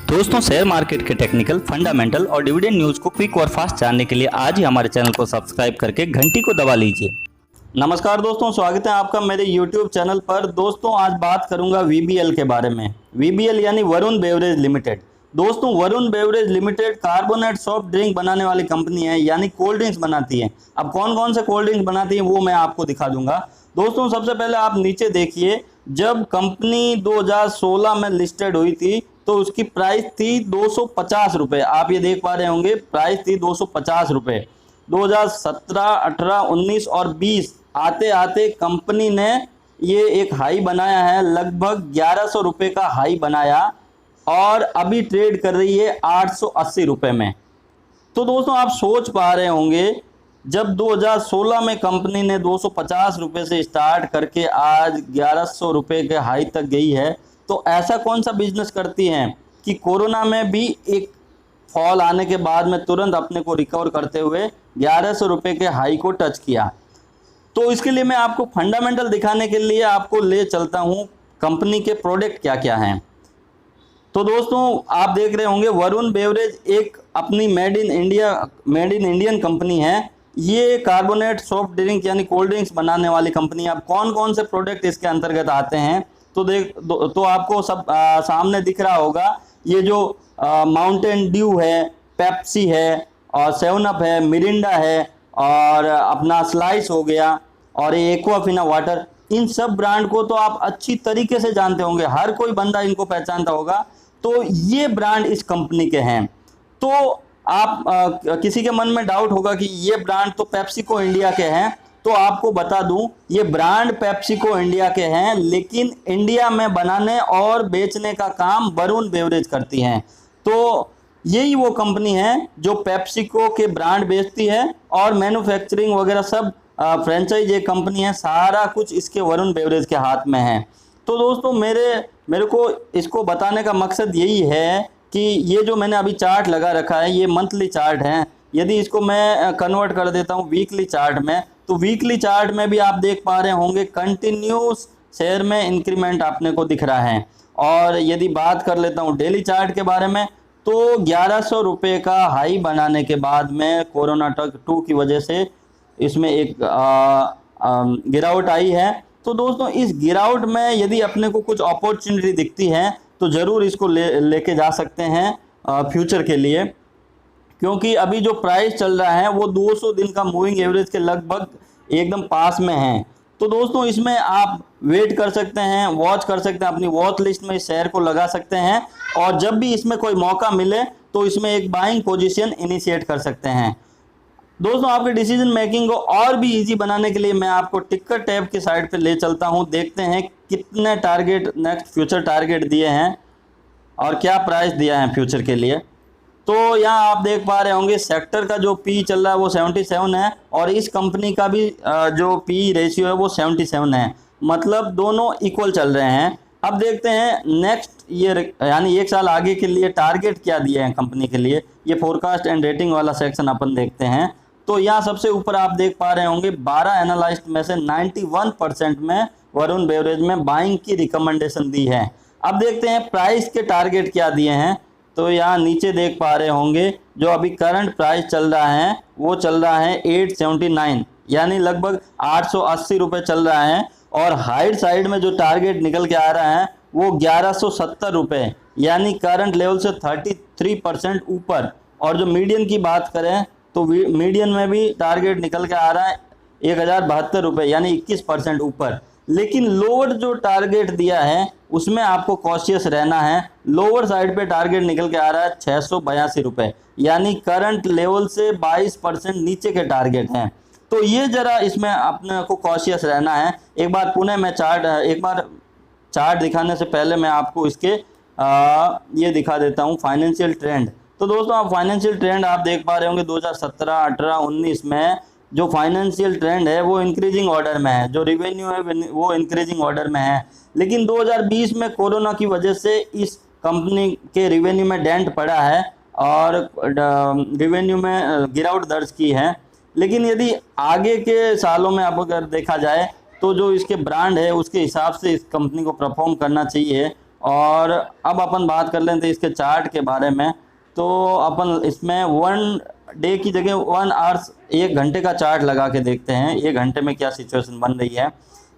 दोस्तों, share market के technical, fundamental और डिविडेंड न्यूज को क्विक और फास्ट जानने के लिए आज ही हमारे चैनल को सब्सक्राइब करके घंटी को दबा लीजिए। नमस्कार दोस्तों, स्वागत है आपका मेरे YouTube चैनल पर। दोस्तों, आज बात करूंगा VBL के बारे में। VBL यानी वरुण बेवरेज लिमिटेड। दोस्तों, Varun beverage limited carbonate soft drink बनाने वाली कंपनी है, यानी कोल्ड ड्रिंक्स बनाती है। अब कौन कौन से कोल्ड ड्रिंक्स बनाती है वो मैं आपको दिखा दूंगा। दोस्तों, सबसे पहले आप नीचे देखिए, जब कंपनी 2016 में लिस्टेड हुई थी तो उसकी प्राइस थी 250 रुपये। आप ये देख पा रहे होंगे, प्राइस थी 250 रुपये। 2017, 18, 19 और 20 आते आते कंपनी ने ये एक हाई बनाया है, लगभग 1100 रुपये का हाई बनाया और अभी ट्रेड कर रही है 880 रुपये में। तो दोस्तों, आप सोच पा रहे होंगे, जब 2016 में कंपनी ने 250 रुपये से स्टार्ट करके आज 1100 रुपये के हाई तक गई है, तो ऐसा कौन सा बिजनेस करती हैं कि कोरोना में भी एक फॉल आने के बाद में तुरंत अपने को रिकवर करते हुए 1100 रुपये के हाई को टच किया। तो इसके लिए मैं आपको फंडामेंटल दिखाने के लिए आपको ले चलता हूँ कंपनी के प्रोडक्ट क्या क्या हैं। तो दोस्तों, आप देख रहे होंगे, वरुण बेवरेज एक अपनी मेड इन इंडियन कंपनी है। ये कार्बोनेट सॉफ्ट ड्रिंक यानी कोल्ड ड्रिंक्स बनाने वाली कंपनी है। अब कौन कौन से प्रोडक्ट इसके अंतर्गत आते हैं तो आपको सब सामने दिख रहा होगा। ये जो माउंटेन ड्यू है, पेप्सी है और 7 अप है, मिरिंडा है और अपना स्लाइस हो गया और ये एक्वाफिना वाटर। इन सब ब्रांड को तो आप अच्छी तरीके से जानते होंगे, हर कोई बंदा इनको पहचानता होगा। तो ये ब्रांड इस कंपनी के हैं। तो आप किसी के मन में डाउट होगा कि ये ब्रांड तो पेप्सिको इंडिया के हैं, तो आपको बता दूं, ये ब्रांड पेप्सिको इंडिया के हैं, लेकिन इंडिया में बनाने और बेचने का काम वरुण बेवरेज करती हैं। तो यही वो कंपनी है जो पेप्सिको के ब्रांड बेचती है और मैन्युफैक्चरिंग वगैरह सब फ्रेंचाइज एक कंपनी है, सारा कुछ इसके वरुण बेवरेज के हाथ में है। तो दोस्तों, मेरे को इसको बताने का मकसद यही है कि ये जो मैंने अभी चार्ट लगा रखा है, ये मंथली चार्ट है। यदि इसको मैं कन्वर्ट कर देता हूँ वीकली चार्ट में, तो वीकली चार्ट में भी आप देख पा रहे होंगे कंटिन्यूस शेयर में इंक्रीमेंट आपने को दिख रहा है। और यदि बात कर लेता हूँ डेली चार्ट के बारे में, तो 1100 रुपये का हाई बनाने के बाद में कोरोना 2 की वजह से इसमें एक गिरावट आई है। तो दोस्तों, इस गिरावट में यदि अपने को कुछ अपॉर्चुनिटी दिखती है तो ज़रूर इसको लेके जा सकते हैं फ्यूचर के लिए, क्योंकि अभी जो प्राइस चल रहा है वो 200 दिन का मूविंग एवरेज के लगभग एकदम पास में है। तो दोस्तों, इसमें आप वेट कर सकते हैं, वॉच कर सकते हैं, अपनी वॉच लिस्ट में इस शेयर को लगा सकते हैं और जब भी इसमें कोई मौका मिले तो इसमें एक बाइंग पोजीशन इनिशिएट कर सकते हैं। दोस्तों, आपके डिसीजन मेकिंग को और भी इजी बनाने के लिए मैं आपको टिकर टैब की साइड पे ले चलता हूं। देखते हैं कितने टारगेट नेक्स्ट फ्यूचर टारगेट दिए हैं और क्या प्राइस दिया है फ्यूचर के लिए। तो यहाँ आप देख पा रहे होंगे, सेक्टर का जो पी चल रहा है वो 77 है और इस कंपनी का भी जो पी रेशियो है वो 77 है, मतलब दोनों इक्वल चल रहे हैं। अब देखते हैं नेक्स्ट ईयर यानी 1 साल आगे के लिए टारगेट क्या दिए हैं कंपनी के लिए। ये फोरकास्ट एंड रेटिंग वाला सेक्शन अपन देखते हैं। तो यहाँ सबसे ऊपर आप देख पा रहे होंगे, 12 एनालिस्ट में से 91% में वरुण बेवरेज में बाइंग की रिकमेंडेशन दी है। अब देखते हैं प्राइस के टारगेट क्या दिए हैं। तो यहाँ नीचे देख पा रहे होंगे, जो अभी करंट प्राइस चल रहा है वो चल रहा है 879, यानी लगभग 880 रुपये चल रहा है। और हाइट साइड में जो टारगेट निकल के आ रहा है वो 1170 रुपये, यानी करंट लेवल से 33% ऊपर। और जो मीडियन की बात करें तो मीडियन में भी टारगेट निकल के आ रहा है 1072 रुपये, यानी 21% ऊपर। लेकिन लोअर जो टारगेट दिया है उसमें आपको कॉशियस रहना है। लोअर साइड पे टारगेट निकल के आ रहा है 682 रुपये, यानी करंट लेवल से 22% नीचे के टारगेट हैं। तो ये जरा इसमें अपने को कॉशियस रहना है। एक बार चार्ट दिखाने से पहले मैं आपको इसके ये दिखा देता हूँ फाइनेंशियल ट्रेंड। तो दोस्तों, आप फाइनेंशियल ट्रेंड आप देख पा रहे होंगे 2017, 18, 19 में जो फाइनेंशियल ट्रेंड है वो इंक्रीजिंग ऑर्डर में है, जो रिवेन्यू है वो इंक्रीजिंग ऑर्डर में है। लेकिन 2020 में कोरोना की वजह से इस कंपनी के रिवेन्यू में डेंट पड़ा है और रिवेन्यू में गिरावट दर्ज की है। लेकिन यदि आगे के सालों में अब अगर देखा जाए तो जो इसके ब्रांड है उसके हिसाब से इस कंपनी को परफॉर्म करना चाहिए। और अब अपन बात कर लेते हैं इसके चार्ट के बारे में। तो अपन इसमें 1 डे की जगह 1 आवर्स 1 घंटे का चार्ट लगा के देखते हैं 1 घंटे में क्या सिचुएशन बन रही है।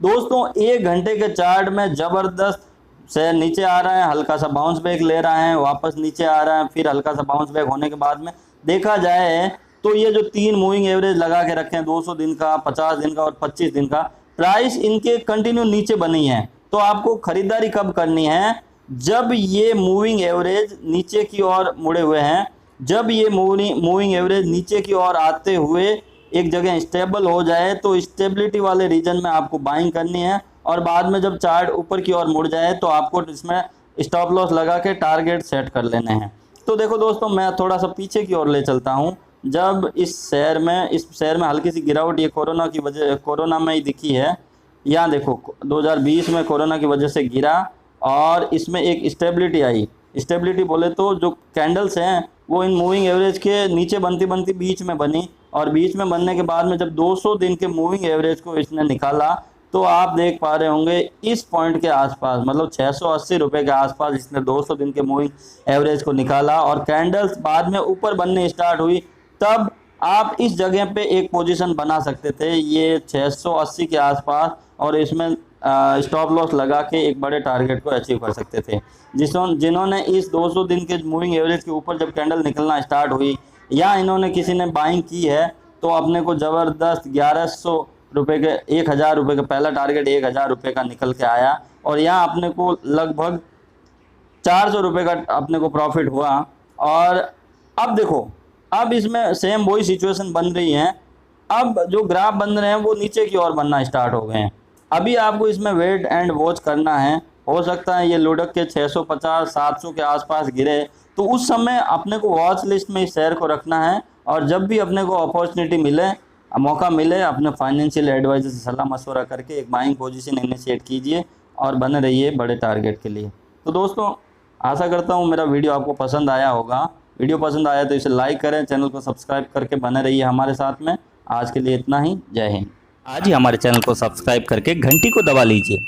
दोस्तों 1 घंटे के चार्ट में ज़बरदस्त शेयर नीचे आ रहा है, हल्का सा बाउंस बैक ले रहा है, वापस नीचे आ रहा है, फिर हल्का सा बाउंस बैक होने के बाद में देखा जाए तो ये जो 3 मूविंग एवरेज लगा के रखे हैं 200 दिन का, 50 दिन का और 25 दिन का, प्राइस इनके कंटिन्यू नीचे बनी है। तो आपको खरीदारी कब करनी है? जब ये मूविंग एवरेज नीचे की ओर मुड़े हुए हैं, जब ये मूविंग एवरेज नीचे की ओर आते हुए एक जगह स्टेबल हो जाए तो स्टेबिलिटी वाले रीजन में आपको बाइंग करनी है। और बाद में जब चार्ट ऊपर की ओर मुड़ जाए तो आपको इसमें स्टॉप लॉस लगा के टारगेट सेट कर लेने हैं। तो देखो दोस्तों, मैं थोड़ा सा पीछे की ओर ले चलता हूँ। जब इस शेयर में हल्की सी गिरावट ये कोरोना में ही दिखी है। यहाँ देखो 2020 में कोरोना की वजह से गिरा और इसमें एक स्टेबिलिटी आई। स्टेबिलिटी बोले तो जो कैंडल्स हैं वो इन मूविंग एवरेज के नीचे बनती बनती बीच में बनी, और बीच में बनने के बाद में जब 200 दिन के मूविंग एवरेज को इसने निकाला तो आप देख पा रहे होंगे इस पॉइंट के आसपास, मतलब 680 रुपये के आसपास इसने 200 दिन के मूविंग एवरेज को निकाला और कैंडल्स बाद में ऊपर बनने स्टार्ट हुई। तब आप इस जगह पे एक पोजीशन बना सकते थे ये 680 के आसपास, और इसमें स्टॉप लॉस लगा के एक बड़े टारगेट को अचीव कर सकते थे। जिन्होंने इस 200 दिन के मूविंग एवरेज के ऊपर जब कैंडल निकलना स्टार्ट हुई या इन्होंने किसी ने बाइंग की है तो अपने को ज़बरदस्त 1100 रुपये के 1000 रुपये का पहला टारगेट 1000 रुपये का निकल के आया, और यहाँ अपने को लगभग 400 रुपये का अपने को प्रॉफिट हुआ। और अब देखो, अब इसमें सेम वही सिचुएशन बन रही है। अब जो ग्राफ बन रहे हैं वो नीचे की ओर बनना स्टार्ट हो गए हैं। अभी आपको इसमें वेट एंड वॉच करना है। हो सकता है ये लुढ़क के 650-700 के आसपास गिरे, तो उस समय अपने को वॉच लिस्ट में इस शेयर को रखना है। और जब भी अपने को अपॉर्चुनिटी मिले, मौका मिले, अपने फाइनेंशियल एडवाइजर से सलाह मशवरा करके एक बाइंग पोजीशन इनिशिएट कीजिए और बने रहिए बड़े टारगेट के लिए। तो दोस्तों, आशा करता हूँ मेरा वीडियो आपको पसंद आया होगा। वीडियो पसंद आया तो इसे लाइक करें, चैनल को सब्सक्राइब करके बने रहिए हमारे साथ में। आज के लिए इतना ही। जय हिंद। आज ही हमारे चैनल को सब्सक्राइब करके घंटी को दबा लीजिए।